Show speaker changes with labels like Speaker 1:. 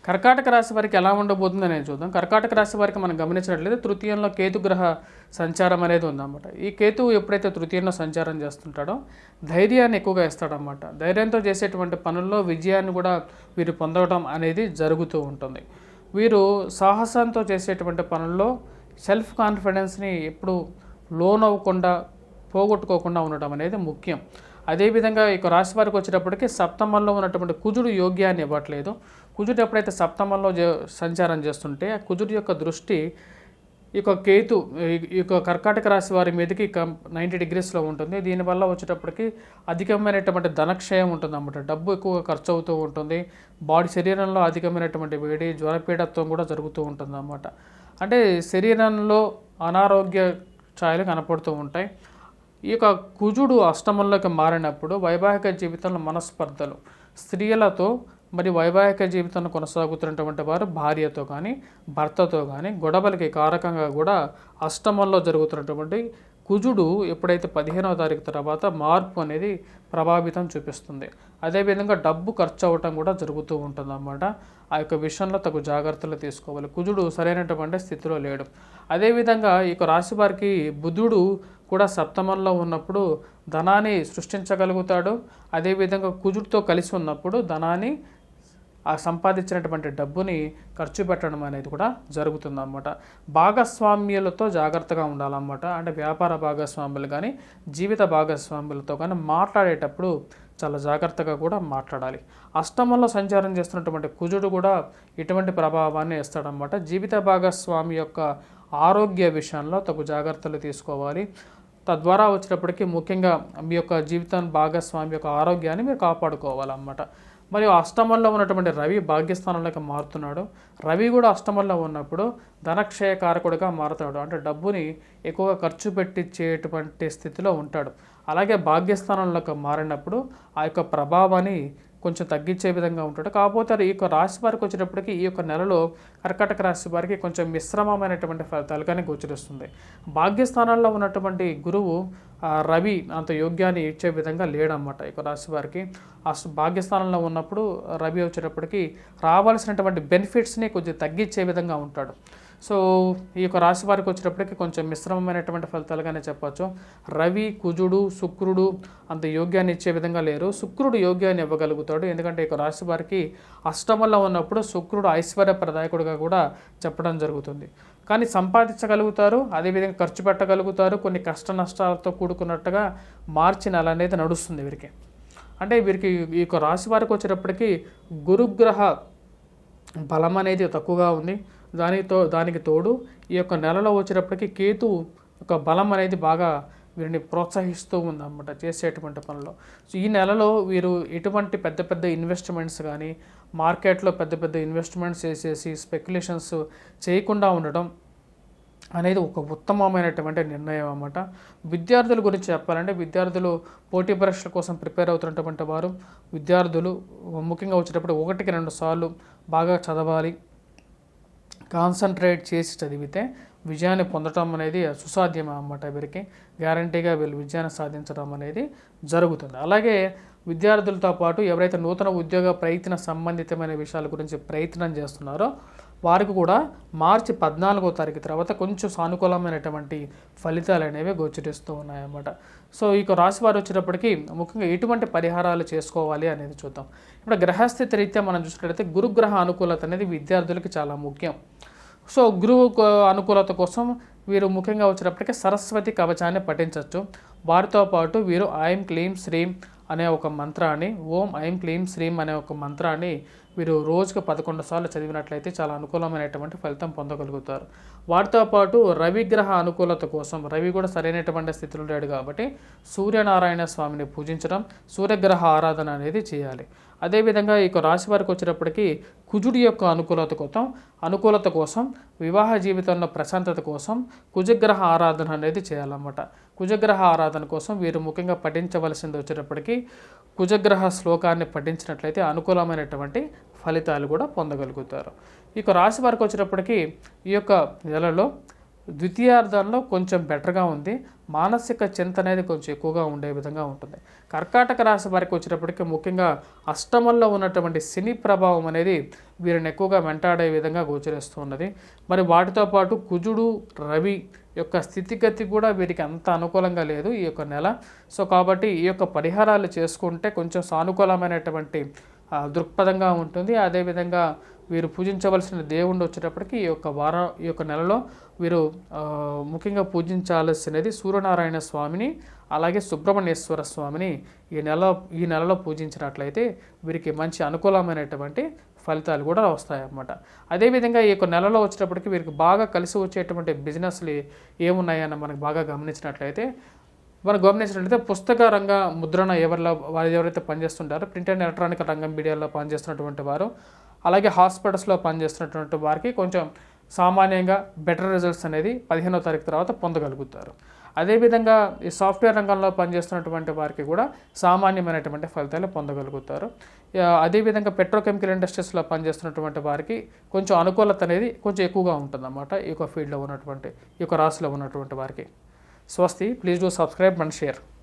Speaker 1: కర్కాటక రాశి వారికి ఎలా ఉండబోతుంది అనేది చూద్దాం. కర్కాటక రాశి వారికి మనం గమనించినట్లయితే తృతీయంలో కేతు గ్రహ సంచారం అనేది ఉందన్నమాట. ఈ కేతువు ఎప్పుడైతే తృతీయంలో సంచారం చేస్తుంటాడో ధైర్యాన్ని ఎక్కువగా ఇస్తాడన్నమాట. ధైర్యంతో చేసేటువంటి పనుల్లో విజయాన్ని కూడా వీరు పొందడం అనేది జరుగుతూ ఉంటుంది. వీరు సాహసంతో చేసేటువంటి పనుల్లో సెల్ఫ్ కాన్ఫిడెన్స్ని ఎప్పుడు లోన్ అవ్వకుండా పోగొట్టుకోకుండా ఉండటం అనేది ముఖ్యం. అదేవిధంగా ఇక రాశి వారికి వచ్చేటప్పటికి సప్తమంలో ఉన్నటువంటి కుజుడు యోగ్యాన్ని ఇవ్వట్లేదు. కుజుడు ఎప్పుడైతే సప్తమంలో సంచారం చేస్తుంటే ఆ కుజుడు యొక్క దృష్టి ఇక కేతు ఈ కర్కాటక రాశి వారి మీదకి 90 డిగ్రీస్లో ఉంటుంది. దీనివల్ల వచ్చేటప్పటికి అధికమైనటువంటి ధనక్షయం ఉంటుంది అన్నమాట. డబ్బు ఎక్కువగా ఖర్చు అవుతూ ఉంటుంది. శరీరంలో అధికమైనటువంటి వేడి, జ్వరపీడత్వం కూడా జరుగుతూ ఉంటుంది అన్నమాట. అంటే శరీరంలో అనారోగ్య ఛాయలు కనపడుతూ ఉంటాయి. ఈ యొక్క కుజుడు అష్టమంలోకి మారినప్పుడు వైవాహిక జీవితంలో మనస్పర్ధలు, స్త్రీలతో మరి వైవాహిక జీవితంలో కొనసాగుతున్నటువంటి వారు భార్యతో కానీ భర్తతో కానీ గొడవలకి కారకంగా కూడా అష్టమంలో జరుగుతున్నటువంటి కుజుడు ఎప్పుడైతే 15వ తారీఖు తర్వాత మార్పు అనేది ప్రభావితం చూపిస్తుంది. అదేవిధంగా డబ్బు ఖర్చు అవ్వటం కూడా జరుగుతూ ఉంటుంది అన్నమాట. ఆ యొక్క విషయంలో తగు జాగ్రత్తలు తీసుకోవాలి. కుజుడు సరైనటువంటి స్థితిలో లేడు. అదేవిధంగా ఈ యొక్క రాశి వారికి బుధుడు కూడా సప్తమంలో ఉన్నప్పుడు ధనాన్ని సృష్టించగలుగుతాడు. అదేవిధంగా కుజుడితో కలిసి ఉన్నప్పుడు ధనాన్ని ఆ సంపాదించినటువంటి డబ్బుని ఖర్చు పెట్టడం అనేది కూడా జరుగుతుందన్నమాట. భాగస్వామ్యులతో జాగ్రత్తగా ఉండాలన్నమాట. అంటే వ్యాపార భాగస్వాములు కానీ జీవిత భాగస్వాములతో కానీ మాట్లాడేటప్పుడు చాలా జాగ్రత్తగా కూడా మాట్లాడాలి. అష్టమంలో సంచారం చేస్తున్నటువంటి కుజుడు కూడా ఇటువంటి ప్రభావాన్ని ఇస్తాడనమాట. జీవిత భాగస్వామి యొక్క ఆరోగ్య విషయంలో తగు జాగ్రత్తలు తీసుకోవాలి. తద్వారా వచ్చేటప్పటికి ముఖ్యంగా మీ యొక్క జీవితం భాగస్వామి యొక్క ఆరోగ్యాన్ని మీరు కాపాడుకోవాలన్నమాట. మరియు అష్టమంలో ఉన్నటువంటి రవి భాగ్యస్థానంలోకి మారుతున్నాడు. రవి కూడా అష్టమంలో ఉన్నప్పుడు ధనక్షయకారకుడిగా మారుతాడు. అంటే డబ్బుని ఎక్కువగా ఖర్చు పెట్టించేటువంటి స్థితిలో ఉంటాడు. అలాగే భాగ్యస్థానంలోకి మారినప్పుడు ఆ యొక్క ప్రభావాన్ని కొంచెం తగ్గించే విధంగా ఉంటాడు. కాకపోతే ఈ యొక్క రాశి వారికి వచ్చేటప్పటికి ఈ యొక్క నెలలో కర్కాటక రాశి వారికి కొంచెం మిశ్రమమైనటువంటి ఫలితాలుగానే గోచరిస్తుంది. భాగ్యస్థానాల్లో ఉన్నటువంటి గురువు రవి అంత యోగ్యాన్ని ఇచ్చే విధంగా లేడన్నమాట. ఈ యొక్క రాశి వారికి భాగ్యస్థానంలో ఉన్నప్పుడు రవి వచ్చేటప్పటికి రావాల్సినటువంటి బెనిఫిట్స్ని కొంచెం తగ్గించే విధంగా ఉంటాడు. సో ఈ యొక్క రాశి వారికి వచ్చేటప్పటికి కొంచెం మిశ్రమమైనటువంటి ఫలితాలుగానే చెప్పచ్చు. రవి, కుజుడు, శుక్రుడు అంత యోగ్యాన్ని ఇచ్చే విధంగా లేరు. శుక్రుడు యోగ్యాన్ని ఇవ్వగలుగుతాడు. ఎందుకంటే ఈ యొక్క రాశి వారికి అష్టమంలో ఉన్నప్పుడు శుక్రుడు ఐశ్వర్యప్రదాయకుడిగా కూడా చెప్పడం జరుగుతుంది. కానీ సంపాదించగలుగుతారు, అదేవిధంగా ఖర్చు పెట్టగలుగుతారు. కొన్ని కష్ట నష్టాలతో కూడుకున్నట్టుగా మార్చి నెల అనేది నడుస్తుంది వీరికి. అంటే వీరికి ఈ యొక్క రాశి వారికి వచ్చేటప్పటికి గురుగ్రహ బలం అనేది తక్కువగా ఉంది. దానికి తోడు ఈ యొక్క నెలలో వచ్చేటప్పటికి కేతు యొక్క బలం అనేది బాగా వీరిని ప్రోత్సహిస్తూ ఉందన్నమాట చేసేటువంటి పనుల్లో. సో ఈ నెలలో వీరు ఎటువంటి పెద్ద పెద్ద ఇన్వెస్ట్మెంట్స్ కానీ మార్కెట్లో పెద్ద పెద్ద ఇన్వెస్ట్మెంట్స్ చేసేసి స్పెక్యులేషన్స్ చేయకుండా ఉండడం అనేది ఒక ఉత్తమమైనటువంటి నిర్ణయం అన్నమాట. విద్యార్థుల గురించి చెప్పాలంటే విద్యార్థులు పోటీ పరీక్షల కోసం ప్రిపేర్ అవుతున్నటువంటి వారు విద్యార్థులు ముఖ్యంగా వచ్చేటప్పుడు 1-2 సార్లు బాగా చదవాలి. కాన్సన్ట్రేట్ చేసి చదివితే విజయాన్ని పొందడం అనేది సుసాధ్యం అన్నమాట. వీరికి గ్యారంటీగా వీళ్ళు విజయాన్ని సాధించడం అనేది జరుగుతుంది. అలాగే విద్యార్థులతో పాటు ఎవరైతే నూతన ఉద్యోగ ప్రయత్న సంబంధితమైన విషయాల గురించి ప్రయత్నం చేస్తున్నారో వారికి కూడా మార్చి 14వ తారీఖు తర్వాత కొంచెం సానుకూలమైనటువంటి ఫలితాలు అనేవి గోచరిస్తూ ఉన్నాయన్నమాట. సో ఈ రాశి వారు వచ్చేటప్పటికి ముఖ్యంగా ఎటువంటి పరిహారాలు చేసుకోవాలి అనేది చూద్దాం. ఇప్పుడు గ్రహస్థితి రీత్యా మనం చూసినట్లయితే గురుగ్రహ అనుకూలత అనేది విద్యార్థులకి చాలా ముఖ్యం. సో గురువు అనుకూలత కోసం వీరు ముఖ్యంగా వచ్చేటప్పటికి సరస్వతి కవచాన్ని పఠించవచ్చు. వారితో పాటు వీరు ఐం క్లీం శ్రీం అనే ఒక మంత్రాన్ని, ఓం ఐం క్లీం శ్రీం అనే ఒక మంత్రాన్ని వీరు రోజుకు 11 సార్లు చదివినట్లయితే చాలా అనుకూలమైనటువంటి ఫలితం పొందగలుగుతారు. వాటితో పాటు రవిగ్రహ అనుకూలత కోసం రవి కూడా సరైనటువంటి స్థితిలో లేడు కాబట్టి సూర్యనారాయణ స్వామిని పూజించడం, సూర్యగ్రహ ఆరాధన అనేది చేయాలి. అదేవిధంగా ఈ రాశి వారికి వచ్చేటప్పటికి కుజుడి యొక్క అనుకూలత కోసం వివాహ జీవితంలో ప్రశాంతత కోసం కుజగ్రహ ఆరాధన అనేది చేయాలన్నమాట. కుజగ్రహ ఆరాధన కోసం వీరు ముఖ్యంగా పఠించవలసింది వచ్చేటప్పటికి కుజగ్రహ శ్లోకాన్ని పఠించినట్లయితే అనుకూలమైనటువంటి ఫలితాలు కూడా పొందగలుగుతారు. ఈ రాశి వారికి వచ్చేటప్పటికి ఈ యొక్క నెలలో ద్వితీయార్థంలో కొంచెం బెటర్గా ఉంది. మానసిక చింత అనేది కొంచెం ఎక్కువగా ఉండే విధంగా ఉంటుంది. కర్కాటక రాశి వారికి వచ్చేటప్పటికి ముఖ్యంగా అష్టమంలో ఉన్నటువంటి శని ప్రభావం అనేది వీరిని ఎక్కువగా వెంటాడే విధంగా గోచరిస్తూ ఉన్నది. మరి వాటితో పాటు కుజుడు, రవి యొక్క స్థితిగతి కూడా వీరికి అంత అనుకూలంగా లేదు ఈ యొక్క నెల. సో కాబట్టి ఈ యొక్క పరిహారాలు చేసుకుంటే కొంచెం సానుకూలమైనటువంటి దృక్పథంగా ఉంటుంది. అదేవిధంగా వీరు పూజించవలసిన దేవుడు వచ్చేటప్పటికి ఈ యొక్క నెలలో వీరు ముఖ్యంగా పూజించాల్సినది సూర్యనారాయణ స్వామిని, అలాగే సుబ్రహ్మణ్యేశ్వర స్వామిని ఈ నెలలో పూజించినట్లయితే వీరికి మంచి అనుకూలమైనటువంటి ఫలితాలు కూడా వస్తాయన్నమాట. అదేవిధంగా ఈ యొక్క నెలలో వచ్చేటప్పటికి వీరికి బాగా కలిసి వచ్చేటువంటి బిజినెస్లు ఏమున్నాయని మనకు బాగా గమనించినట్లయితే పుస్తక రంగ ముద్రణ వారు ఎవరైతే పనిచేస్తుంటారో ప్రింట్ అండ్ ఎలక్ట్రానిక్ రంగం మీడియాలో పనిచేస్తున్నటువంటి వారు, అలాగే హాస్పిటల్స్లో పనిచేస్తున్నటువంటి వారికి కొంచెం సామాన్యంగా బెటర్ రిజల్ట్స్ అనేది 15వ తారీఖు తర్వాత పొందగలుగుతారు. అదేవిధంగా ఈ సాఫ్ట్వేర్ రంగంలో పనిచేస్తున్నటువంటి వారికి కూడా సామాన్యమైనటువంటి ఫలితాలు పొందగలుగుతారు. అదేవిధంగా పెట్రోకెమికల్ ఇండస్ట్రీస్లో పనిచేస్తున్నటువంటి వారికి కొంచెం అనుకూలత అనేది కొంచెం ఎక్కువగా ఉంటుందన్నమాట. ఈ యొక్క ఫీల్డ్లో ఉన్నటువంటి ఈ యొక్క రాశిలో ఉన్నటువంటి వారికి. స్వస్తి. Please do subscribe and share.